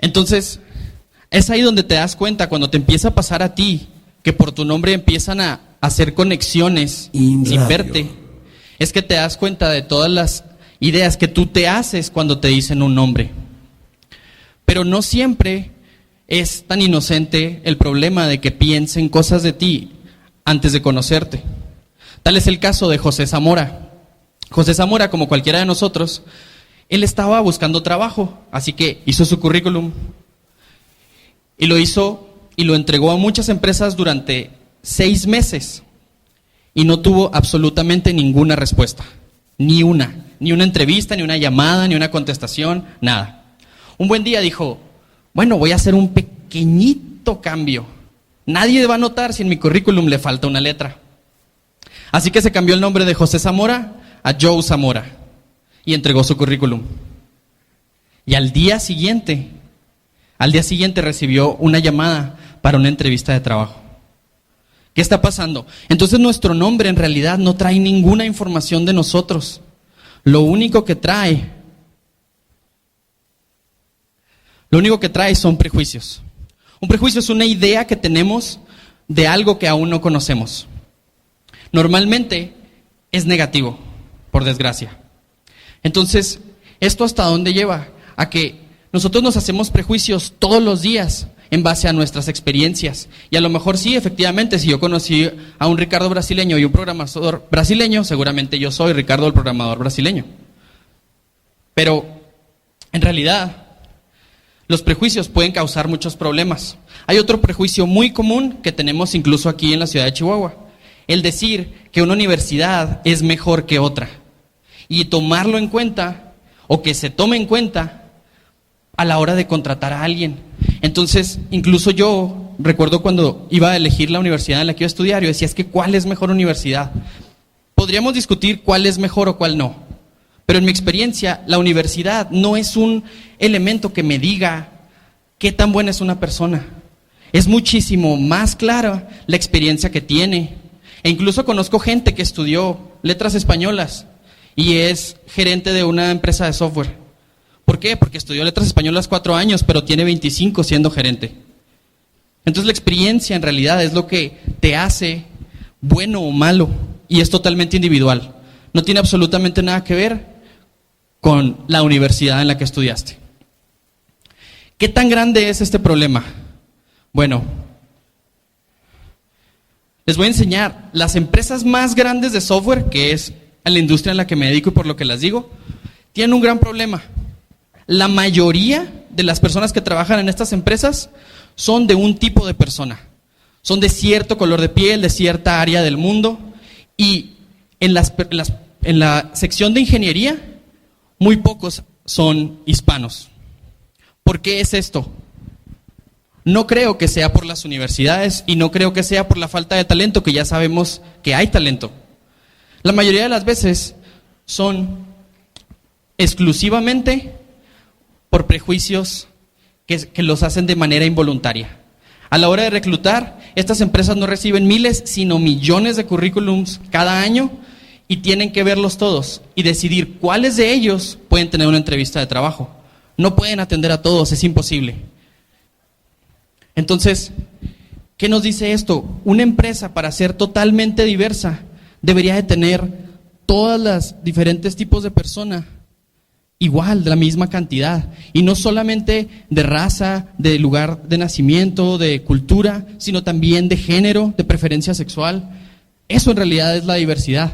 Entonces, es ahí donde te das cuenta, cuando te empieza a pasar a ti, que por tu nombre empiezan a hacer conexiones sin verte, es que te das cuenta de todas las ideas que tú te haces cuando te dicen un nombre. Pero no siempre es tan inocente el problema de que piensen cosas de ti antes de conocerte. Tal es el caso de José Zamora. José Zamora, como cualquiera de nosotros, él estaba buscando trabajo, así que hizo su currículum y lo hizo y lo entregó a muchas empresas durante 6 meses y no tuvo absolutamente ninguna respuesta, ni una entrevista, ni una llamada, ni una contestación, nada. Un buen día dijo, bueno, voy a hacer un pequeñito cambio. Nadie va a notar si en mi currículum le falta una letra. Así que se cambió el nombre de José Zamora a Joe Zamora y entregó su currículum. Y al día siguiente recibió una llamada para una entrevista de trabajo. ¿Qué está pasando? Entonces nuestro nombre en realidad no trae ninguna información de nosotros. Lo único que trae son prejuicios. Un prejuicio es una idea que tenemos de algo que aún no conocemos. Normalmente es negativo, por desgracia. Entonces, ¿esto hasta dónde lleva? A que nosotros nos hacemos prejuicios todos los días en base a nuestras experiencias. Y a lo mejor sí, efectivamente, si yo conocí a un Ricardo brasileño y un programador brasileño, seguramente yo soy Ricardo el programador brasileño. Pero, en realidad, los prejuicios pueden causar muchos problemas. Hay otro prejuicio muy común que tenemos incluso aquí en la ciudad de Chihuahua. El decir que una universidad es mejor que otra. Y tomarlo en cuenta, o que se tome en cuenta, a la hora de contratar a alguien. Entonces, incluso yo recuerdo cuando iba a elegir la universidad en la que iba a estudiar, yo decía, es que ¿cuál es mejor universidad? Podríamos discutir cuál es mejor o cuál no. Pero en mi experiencia, la universidad no es un elemento que me diga qué tan buena es una persona. Es muchísimo más clara la experiencia que tiene. E incluso conozco gente que estudió letras españolas y es gerente de una empresa de software. ¿Por qué? Porque estudió letras españolas 4 años, pero tiene 25 siendo gerente. Entonces la experiencia en realidad es lo que te hace bueno o malo y es totalmente individual. No tiene absolutamente nada que ver con la universidad en la que estudiaste. ¿Qué tan grande es este problema? Bueno, les voy a enseñar las empresas más grandes de software, que es la industria en la que me dedico y por lo que las digo, tienen un gran problema. La mayoría de las personas que trabajan en estas empresas son de un tipo de persona. Son de cierto color de piel, de cierta área del mundo. Y en la sección de ingeniería, muy pocos son hispanos. ¿Por qué es esto? No creo que sea por las universidades y no creo que sea por la falta de talento, que ya sabemos que hay talento. La mayoría de las veces son exclusivamente por prejuicios que los hacen de manera involuntaria. A la hora de reclutar, estas empresas no reciben miles, sino millones de currículums cada año y tienen que verlos todos y decidir cuáles de ellos pueden tener una entrevista de trabajo. No pueden atender a todos, es imposible. Entonces, ¿qué nos dice esto? Una empresa, para ser totalmente diversa, debería de tener todas las diferentes tipos de personas igual, de la misma cantidad. Y no solamente de raza, de lugar de nacimiento, de cultura, sino también de género, de preferencia sexual. Eso en realidad es la diversidad.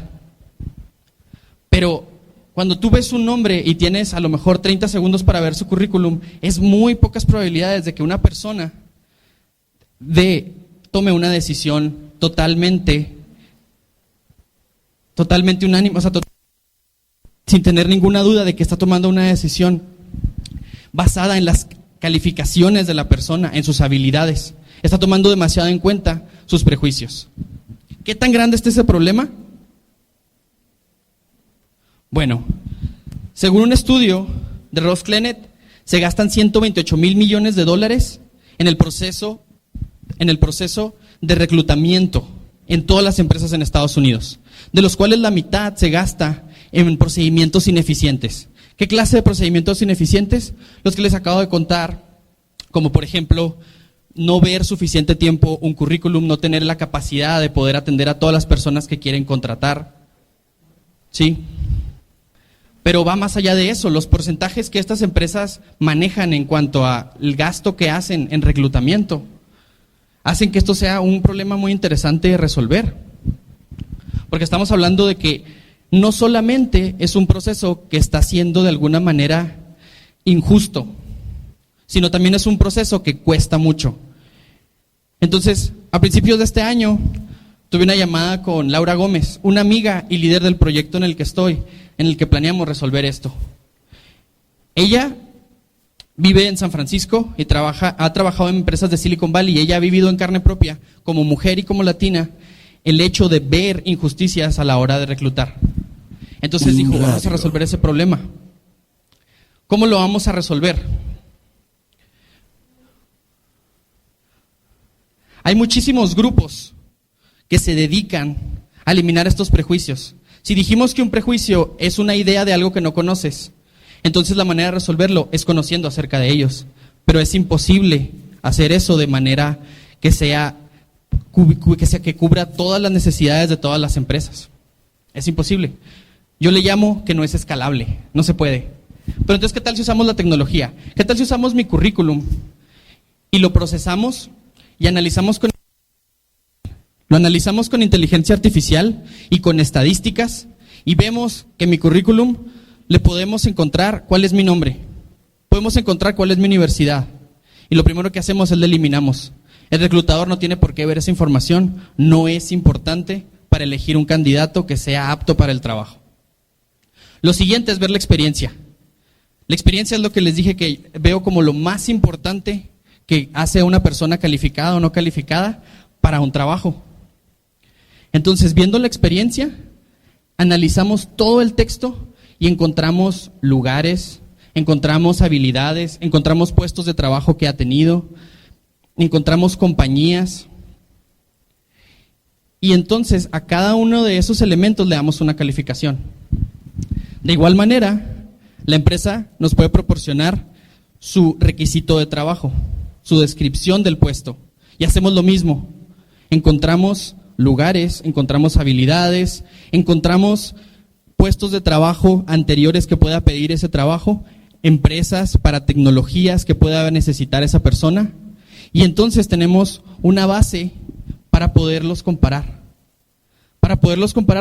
Pero cuando tú ves un nombre y tienes a lo mejor 30 segundos para ver su currículum, es muy pocas probabilidades de que una persona tome una decisión totalmente unánime, o sea, sin tener ninguna duda de que está tomando una decisión basada en las calificaciones de la persona, en sus habilidades. Está tomando demasiado en cuenta sus prejuicios. ¿Qué tan grande está ese problema? Bueno, según un estudio de Ross Clenet, se gastan $128 mil millones en el proceso de reclutamiento en todas las empresas en Estados Unidos, de los cuales la mitad se gasta en procedimientos ineficientes. ¿Qué clase de procedimientos ineficientes? Los que les acabo de contar como por ejemplo, no ver suficiente tiempo un currículum, no tener la capacidad de poder atender a todas las personas que quieren contratar. ¿Sí? Pero va más allá de eso, los porcentajes que estas empresas manejan en cuanto al gasto que hacen en reclutamiento, hacen que esto sea un problema muy interesante de resolver. Porque estamos hablando de que no solamente es un proceso que está siendo de alguna manera injusto, sino también es un proceso que cuesta mucho. Entonces, a principios de este año, tuve una llamada con Laura Gómez, una amiga y líder del proyecto en el que estoy, en el que planeamos resolver esto. Ella vive en San Francisco y ha trabajado en empresas de Silicon Valley, y ella ha vivido en carne propia, como mujer y como latina, el hecho de ver injusticias a la hora de reclutar. Entonces dijo, vamos a resolver ese problema. ¿Cómo lo vamos a resolver? Hay muchísimos grupos que se dedican a eliminar estos prejuicios. Si dijimos que un prejuicio es una idea de algo que no conoces, entonces la manera de resolverlo es conociendo acerca de ellos. Pero es imposible hacer eso de manera que cubra todas las necesidades de todas las empresas. Es imposible. Yo le llamo que no es escalable, no se puede. Pero entonces, ¿qué tal si usamos la tecnología? ¿Qué tal si usamos mi currículum y lo procesamos y lo analizamos con inteligencia artificial y con estadísticas, y vemos que en mi currículum le podemos encontrar cuál es mi nombre, podemos encontrar cuál es mi universidad, y lo primero que hacemos es le eliminamos? El reclutador no tiene por qué ver esa información, no es importante para elegir un candidato que sea apto para el trabajo. Lo siguiente es ver la experiencia. La experiencia es lo que les dije que veo como lo más importante que hace a una persona calificada o no calificada para un trabajo. Entonces, viendo la experiencia, analizamos todo el texto y encontramos lugares, encontramos habilidades, encontramos puestos de trabajo que ha tenido, encontramos compañías. Y entonces a cada uno de esos elementos le damos una calificación. De igual manera, la empresa nos puede proporcionar su requisito de trabajo, su descripción del puesto. Y hacemos lo mismo. Encontramos lugares, encontramos habilidades, encontramos puestos de trabajo anteriores que pueda pedir ese trabajo, empresas para tecnologías que pueda necesitar esa persona, y entonces tenemos una base para poderlos comparar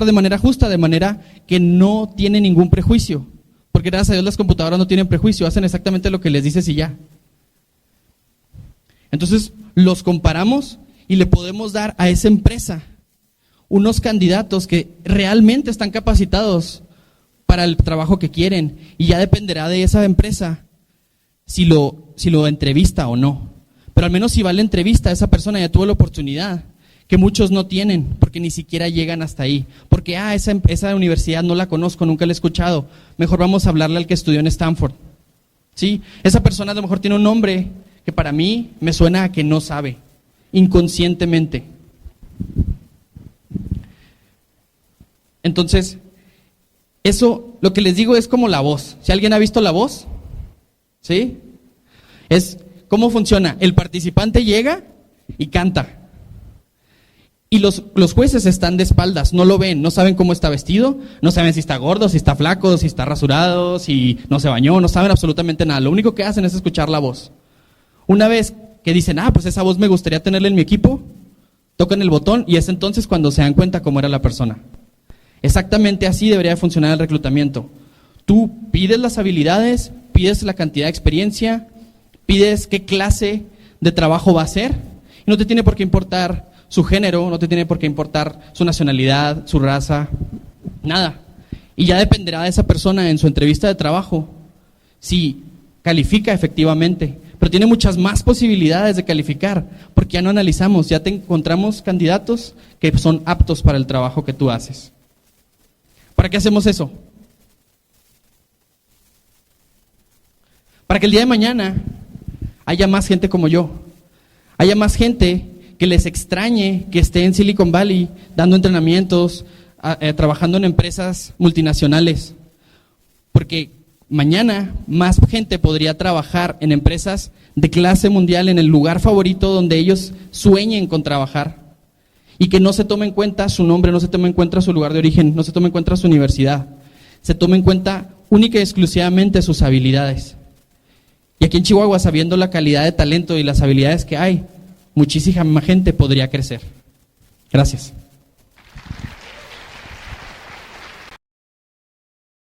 de manera justa, de manera que no tiene ningún prejuicio, porque gracias a Dios las computadoras no tienen prejuicio, hacen exactamente lo que les dices y ya. Entonces los comparamos y le podemos dar a esa empresa unos candidatos que realmente están capacitados para el trabajo que quieren, y ya dependerá de esa empresa si lo entrevista o no. Pero al menos si va a la entrevista, esa persona ya tuvo la oportunidad, que muchos no tienen, porque ni siquiera llegan hasta ahí. Porque esa universidad no la conozco, nunca la he escuchado. Mejor vamos a hablarle al que estudió en Stanford. ¿Sí? Esa persona a lo mejor tiene un nombre que para mí me suena a que no sabe, inconscientemente. Entonces, eso, lo que les digo es como La Voz. ¿Si alguien ha visto La Voz? ¿Sí? ¿Cómo funciona? El participante llega y canta. Y los jueces están de espaldas, no lo ven, no saben cómo está vestido, no saben si está gordo, si está flaco, si está rasurado, si no se bañó, no saben absolutamente nada. Lo único que hacen es escuchar la voz. Una vez que dicen, pues esa voz me gustaría tenerla en mi equipo, tocan el botón y es entonces cuando se dan cuenta cómo era la persona. Exactamente así debería funcionar el reclutamiento. Tú pides las habilidades, pides la cantidad de experiencia, pides qué clase de trabajo va a hacer, y no te tiene por qué importar su género, no te tiene por qué importar su nacionalidad, su raza, nada. Y ya dependerá de esa persona en su entrevista de trabajo si califica efectivamente. Pero tiene muchas más posibilidades de calificar, porque ya no analizamos, ya te encontramos candidatos que son aptos para el trabajo que tú haces. ¿Para qué hacemos eso? Para que el día de mañana haya más gente como yo, haya más gente que les extrañe que esté en Silicon Valley dando entrenamientos, trabajando en empresas multinacionales. Porque mañana más gente podría trabajar en empresas de clase mundial en el lugar favorito donde ellos sueñen con trabajar y que no se tome en cuenta su nombre, no se tome en cuenta su lugar de origen, no se tome en cuenta su universidad, se tome en cuenta única y exclusivamente sus habilidades. Y aquí en Chihuahua, sabiendo la calidad de talento y las habilidades que hay, muchísima gente podría crecer. Gracias.